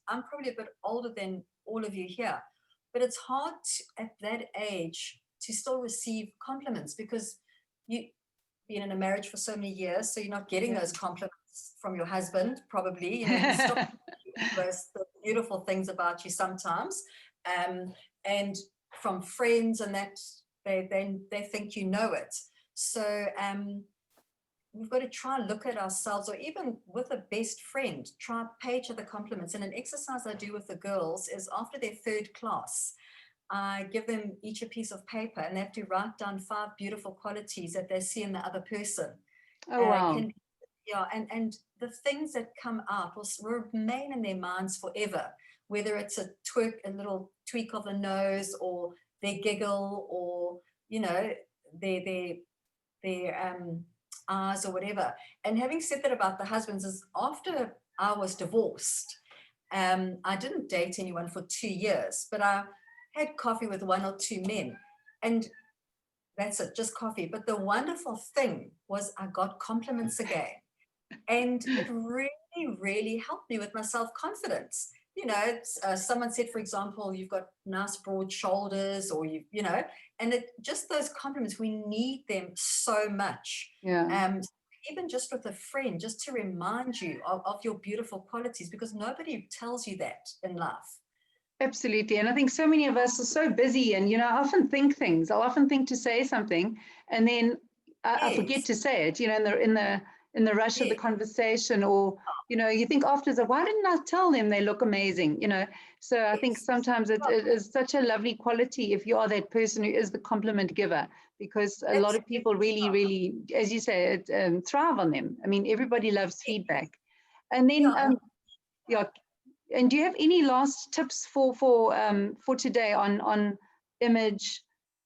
I'm probably a bit older than all of you here, but it's hard at that age to still receive compliments because you've been in a marriage for so many years, so you're not getting those compliments from your husband, probably. He stopped the beautiful things about you sometimes, and from friends, and that they think you know it. So we've got to try and look at ourselves, or even with a best friend, try pay each other compliments. And an exercise I do with the girls is after their third class, I give them each a piece of paper and they have to write down 5 beautiful qualities that they see in the other person. Oh, wow. And the things that come out will remain in their minds forever, whether it's a little tweak of the nose, or their giggle, or, their eyes, or whatever. And having said that about the husbands, is after I was divorced, I didn't date anyone for 2 years, but I had coffee with 1 or 2 men, and that's it, just coffee. But the wonderful thing was I got compliments again, and it really, really helped me with my self-confidence. Someone said, for example, you've got nice broad shoulders, or and just those compliments, we need them so much. Yeah. Even just with a friend, just to remind you of your beautiful qualities, because nobody tells you that in life. Absolutely. And I think so many of us are so busy, and, I often think things. I'll often think to say something, and then I forget to say it, in the rush of the conversation, or, you think afterwards, why didn't I tell them they look amazing? So I think sometimes it is such a lovely quality if you are that person who is the compliment giver, because a lot of people really, really, as you say, thrive on them. I mean, everybody loves feedback. And then, and do you have any last tips for today on image,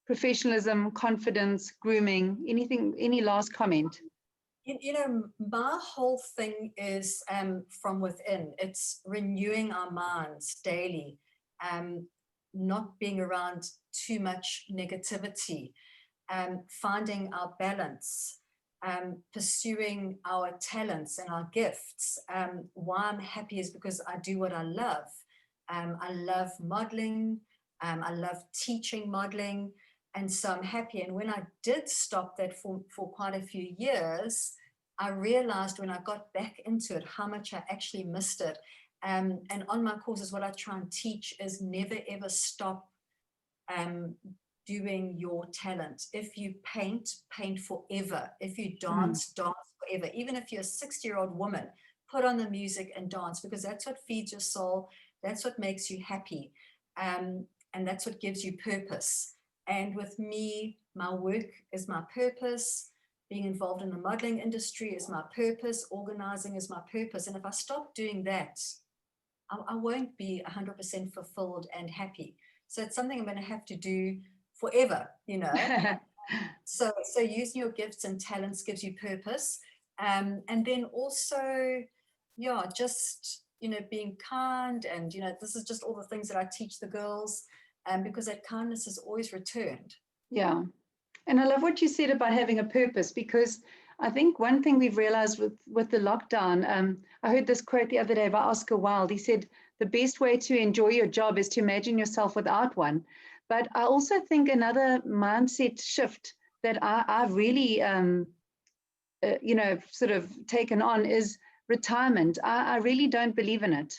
professionalism, confidence, grooming? Anything? Any last comment? My whole thing is from within. It's renewing our minds daily, not being around too much negativity, finding our balance, pursuing our talents and our gifts. Why I'm happy is because I do what I love. I love modeling. I love teaching modeling. And so I'm happy. And when I did stop that for quite a few years, I realized when I got back into it how much I actually missed it. And on my courses, what I try and teach is never, ever stop doing your talent. If you paint forever. If you dance forever. Even if you're a 60-year-old woman, put on the music and dance, because that's what feeds your soul. That's what makes you happy. And that's what gives you purpose. And with me, my work is my purpose. Being involved in the modeling industry is my purpose. Organizing is my purpose. And if I stop doing that, I won't be 100% fulfilled and happy. So it's something I'm going to have to do forever, So using your gifts and talents gives you purpose. And then also, just, being kind. And, this is just all the things that I teach the girls, because that kindness is always returned. Yeah. And I love what you said about having a purpose, because I think one thing we've realized with the lockdown, I heard this quote the other day by Oscar Wilde. He said, the best way to enjoy your job is to imagine yourself without one. But I also think another mindset shift that I've really, sort of taken on is retirement. I really don't believe in it.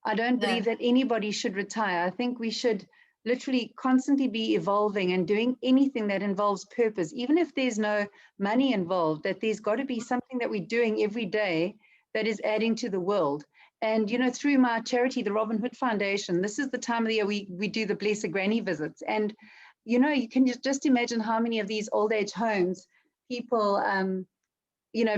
I don't No. believe that anybody should retire. I think we should literally constantly be evolving and doing anything that involves purpose, even if there's no money involved, that there's got to be something that we're doing every day that is adding to the world. And, through my charity, the Robin Hood Foundation, this is the time of the year we do the Bless a Granny visits. And, you can just imagine how many of these old age homes people,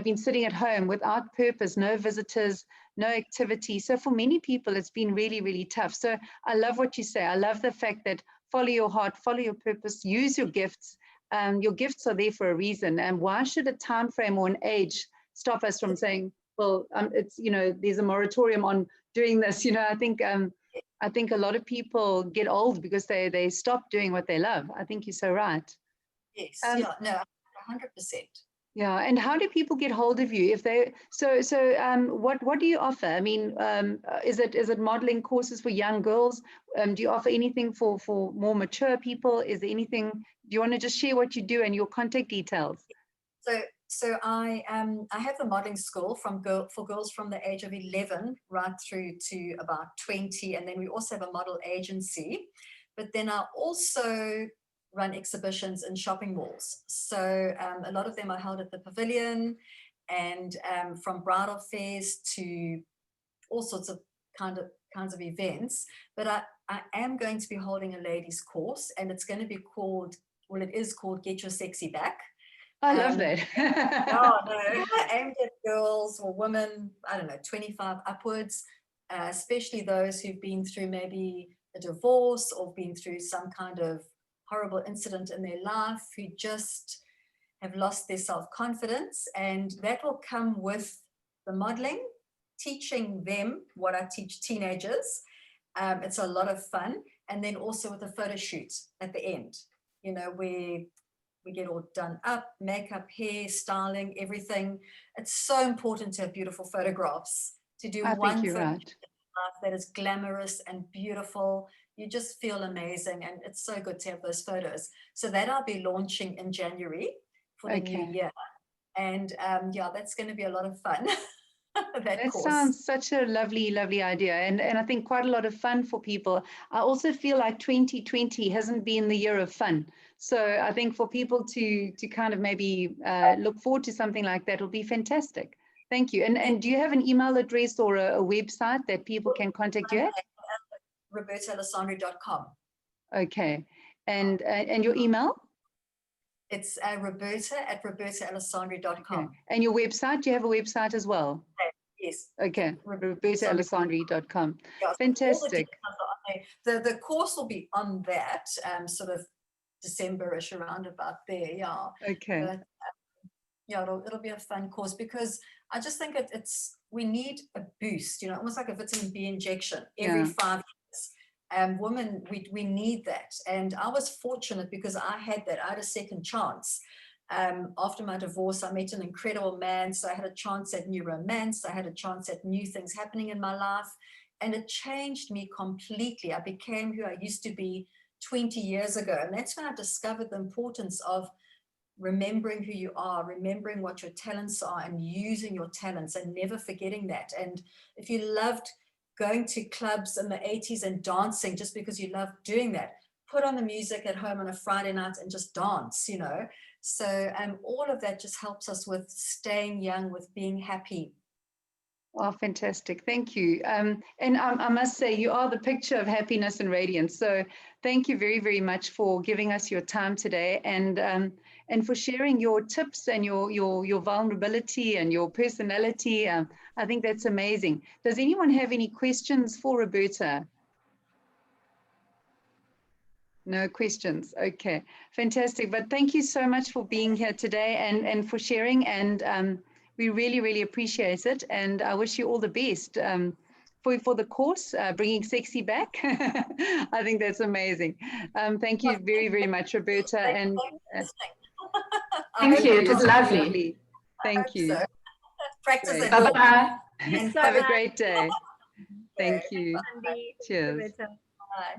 been sitting at home without purpose, no visitors, no activity. So for many people, it's been really, really tough. So I love what you say. I love the fact that follow your heart, follow your purpose, use your gifts. Your gifts are there for a reason. And why should a time frame or an age stop us from saying, well, it's, there's a moratorium on doing this. I think a lot of people get old because they stop doing what they love. I think you're so right. Yes, yeah, no, 100%. Yeah, and how do people get hold of you if they? What do you offer? I mean, is it modeling courses for young girls? Do you offer anything for more mature people? Is there anything? Do you want to just share what you do and your contact details? So I have the modeling school for girls from the age of 11 right through to about 20, and then we also have a model agency. But then I also run exhibitions in shopping malls. So a lot of them are held at the Pavilion, and from bridal fairs to all sorts of kinds of events. But I am going to be holding a ladies course, and it's going to be called, well, it is called Get Your Sexy Back. I love that. Oh, no, aimed at girls or women, I don't know, 25 upwards, especially those who've been through maybe a divorce or been through some kind of horrible incident in their life, who just have lost their self-confidence. And that will come with the modeling, teaching them what I teach teenagers. It's a lot of fun. And then also with a photo shoot at the end, where we get all done up, makeup, hair, styling, everything. It's so important to have beautiful photographs, to do one photo that is glamorous and beautiful. You just feel amazing, and it's so good to have those photos. So that I'll be launching in January for the new year. And that's going to be a lot of fun. That sounds such a lovely, lovely idea. And I think quite a lot of fun for people. I also feel like 2020 hasn't been the year of fun. So I think for people to kind of maybe look forward to something like that will be fantastic. Thank you. And do you have an email address or a website that people can contact you at? RobertaAlessandri.com. Okay. And your email? It's Roberta@RobertaAlessandri.com. Okay. And your website? Do you have a website as well? Yes. Okay. RobertaAlessandri.com. Yeah, Fantastic. The course will be on that sort of December-ish, around about there. Yeah. Okay. But, it'll be a fun course, because I just think we need a boost, almost like a vitamin B injection every 5 years. Women, we need that. And I was fortunate because I had that. I had a second chance. After my divorce, I met an incredible man. So I had a chance at new romance. I had a chance at new things happening in my life. And it changed me completely. I became who I used to be 20 years ago. And that's when I discovered the importance of remembering who you are, remembering what your talents are, and using your talents and never forgetting that. And if you loved going to clubs in the 80s and dancing just because you loved doing that, put on the music at home on a Friday night and just dance, So all of that just helps us with staying young, with being happy. Oh, fantastic. Thank you. And I must say, you are the picture of happiness and radiance. So thank you very, very much for giving us your time today, and for sharing your tips and your vulnerability and your personality. I think that's amazing. Does anyone have any questions for Roberta? No questions. Okay, fantastic. But thank you so much for being here today and for sharing. And we really, really appreciate it. And I wish you all the best for the course, bringing sexy back. I think that's amazing. Thank you very, very much, Roberta. And Thank you. It was It's lovely. Thank you. So. Practice Great. it more. Bye-bye. And so have a much. great day. Thank Okay. you. Sandy. Cheers. Roberta. Bye.